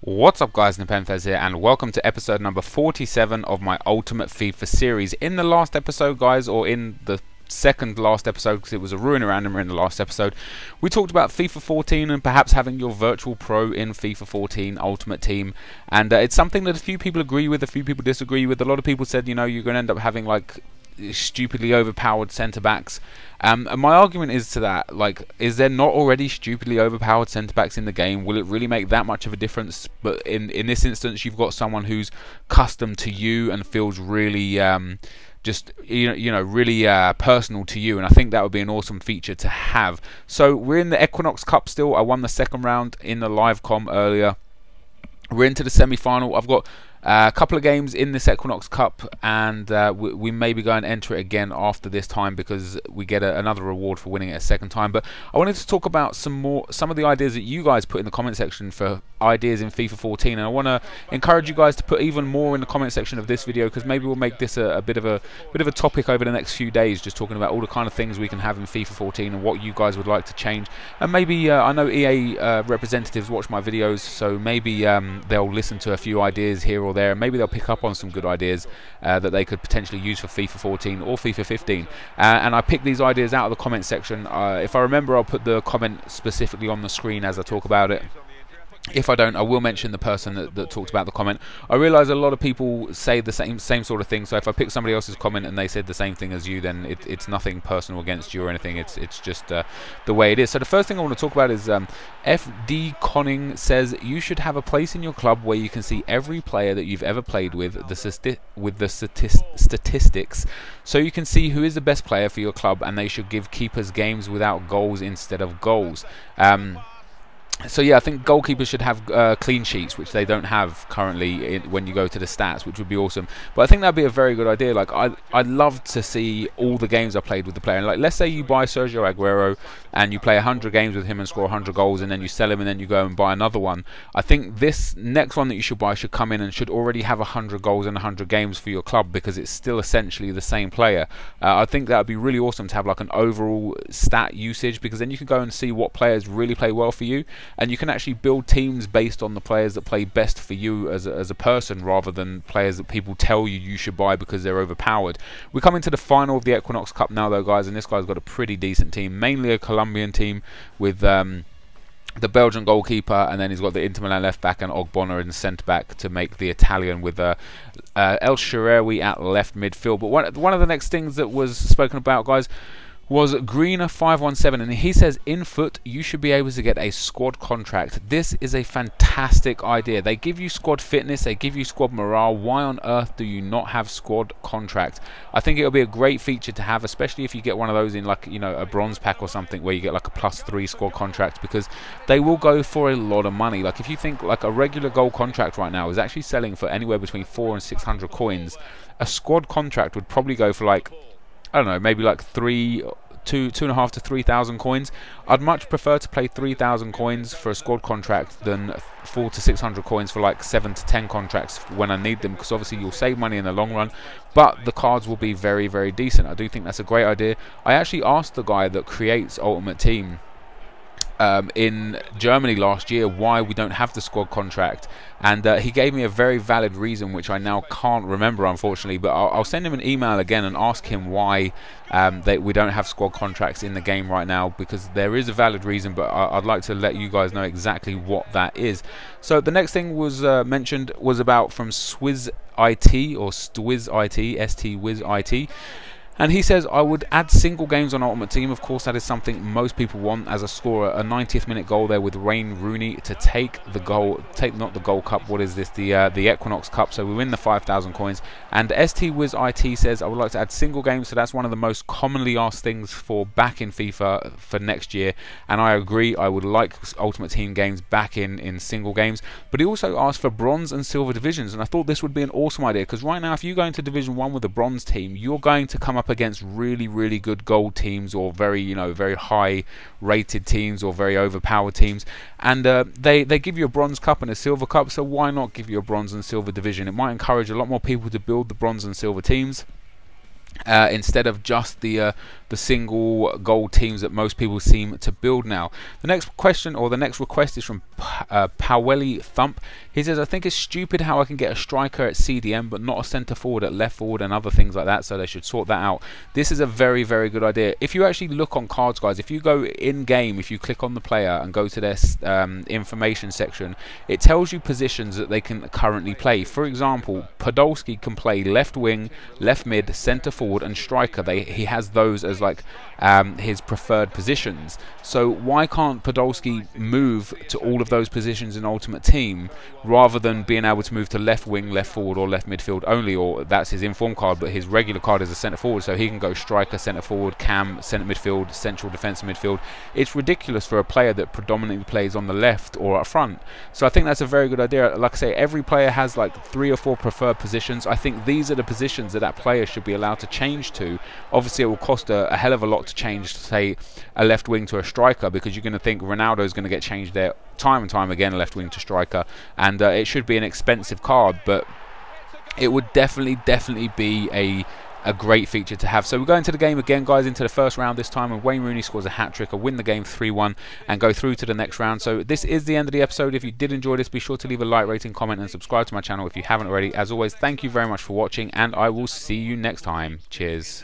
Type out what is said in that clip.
What's up guys, NepentheZ here and welcome to episode number 47 of my Ultimate FIFA series. In the last episode guys, or in the second last episode because it was a ruiner randomer in the last episode, we talked about FIFA 14 and perhaps having your virtual pro in FIFA 14 Ultimate Team, and it's something that a few people agree with, a few people disagree with. A lot of people said, you know, you're going to end up having like stupidly overpowered centre backs. And my argument is to that, like, is there not already stupidly overpowered centre backs in the game? Will it really make that much of a difference? But in this instance, you've got someone who's custom to you and feels really just really personal to you, and I think that would be an awesome feature to have. So we're in the Equinox Cup still. I won the second round in the live com earlier. We're into the semi-final. I've got a couple of games in this Equinox Cup, and we may be going to enter it again after this time because we get another reward for winning it a second time. But I wanted to talk about some of the ideas that you guys put in the comment section for ideas in FIFA 14, and I want to encourage you guys to put even more in the comment section of this video, because maybe we'll make this a bit of a topic over the next few days, just talking about all the kind of things we can have in FIFA 14 and what you guys would like to change. And maybe I know EA representatives watch my videos, so maybe they'll listen to a few ideas here or there, and maybe they'll pick up on some good ideas that they could potentially use for FIFA 14 or FIFA 15. And I pick these ideas out of the comment section. If I remember, I'll put the comment specifically on the screen as I talk about it. If I don't, I will mention the person that talked about the comment. I realise a lot of people say the same sort of thing, so if I pick somebody else's comment and they said the same thing as you, then it's nothing personal against you or anything. It's just the way it is. So the first thing I want to talk about is FD Conning says you should have a place in your club where you can see every player that you've ever played with the statistics, so you can see who is the best player for your club, and they should give keepers games without goals instead of goals. So yeah, I think goalkeepers should have clean sheets, which they don't have currently when you go to the stats, which would be awesome. But I think that'd be a very good idea. Like I'd love to see all the games I played with the player. And like, let's say you buy Sergio Aguero and you play 100 games with him and score 100 goals, and then you sell him and then you go and buy another one. I think this next one that you should buy should come in and should already have 100 goals and 100 games for your club, because it's still essentially the same player. I think that would be really awesome to have like an overall stat usage, because then you can go and see what players really play well for you, and you can actually build teams based on the players that play best for you as a person, rather than players that people tell you should buy because they're overpowered. We're coming to the final of the Equinox Cup now though guys, and this guy's got a pretty decent team, mainly a Colombian team with the Belgian goalkeeper, and then he's got the Inter Milan left back and Ogbonna in centre back to make the Italian, with El Shaarawy at left midfield. But one of the next things that was spoken about guys was Greener517, and he says in foot you should be able to get a squad contract. This is a fantastic idea. They give you squad fitness, they give you squad morale. Why on earth do you not have squad contract? I think it'll be a great feature to have, especially if you get one of those in, like, you know, a bronze pack or something where you get like a +3 squad contract, because they will go for a lot of money. Like if you think like a regular gold contract right now is actually selling for anywhere between 400 and 600 coins, a squad contract would probably go for like, I don't know, maybe like 2,500 to 3,000 coins. I'd much prefer to play 3,000 coins for a squad contract than 400 to 600 coins for like 7 to 10 contracts when I need them, because obviously you'll save money in the long run, but the cards will be very, very decent. I do think that's a great idea. I actually asked the guy that creates Ultimate Team in Germany last year why we don't have the squad contract, and he gave me a very valid reason, which I now can't remember unfortunately, but I'll send him an email again and ask him why we don't have squad contracts in the game right now, because there is a valid reason, but I'd like to let you guys know exactly what that is. So the next thing was mentioned was about from Swizz IT, or Stwiz IT, ST-Wiz IT. And he says, I would add single games on Ultimate Team. Of course, that is something most people want as a scorer. A 90th minute goal there with Wayne Rooney to take the goal, not the Gold Cup, what is this, the Equinox Cup, so we win the 5,000 coins. And ST-Wiz IT says, I would like to add single games, so that's one of the most commonly asked things for back in FIFA for next year. And I agree, I would like Ultimate Team games back in single games. But he also asked for bronze and silver divisions, and I thought this would be an awesome idea, because right now if you go into Division 1 with a bronze team, you're going to come up against really, really good gold teams, or very, very high rated teams, or very overpowered teams, and they give you a bronze cup and a silver cup, so why not give you a bronze and silver division? It might encourage a lot more people to build the bronze and silver teams. instead of just the single goal teams that most people seem to build now. The next question, or the next request, is from Powelly Thump. He says, I think it's stupid how I can get a striker at CDM but not a centre forward at left forward and other things like that, so they should sort that out. This is a very, very good idea. If you actually look on cards, guys, if you go in game, if you click on the player and go to their information section, it tells you positions that they can currently play. For example, Podolski can play left wing, left mid, centre forward and striker. He has those as like his preferred positions. So why can't Podolski move to all of those positions in Ultimate Team rather than being able to move to left wing, left forward or left midfield only? Or that's his inform card, but his regular card is a centre forward, so he can go striker, centre forward, cam, centre midfield, central defensive midfield. It's ridiculous for a player that predominantly plays on the left or up front. So I think that's a very good idea. Like I say, every player has like 3 or 4 preferred positions. I think these are the positions that player should be allowed to change to. Obviously it will cost a hell of a lot to change, say, a left wing to a striker, because you're going to think Ronaldo is going to get changed there time and time again, left wing to striker, and it should be an expensive card, but it would definitely be a great feature to have. So we're going to the game again, guys, into the first round this time, and Wayne Rooney scores a hat-trick, or win the game 3-1 and go through to the next round. So this is the end of the episode. If you did enjoy this, be sure to leave a like, rating, comment and subscribe to my channel if you haven't already. As always, thank you very much for watching, and I will see you next time. Cheers.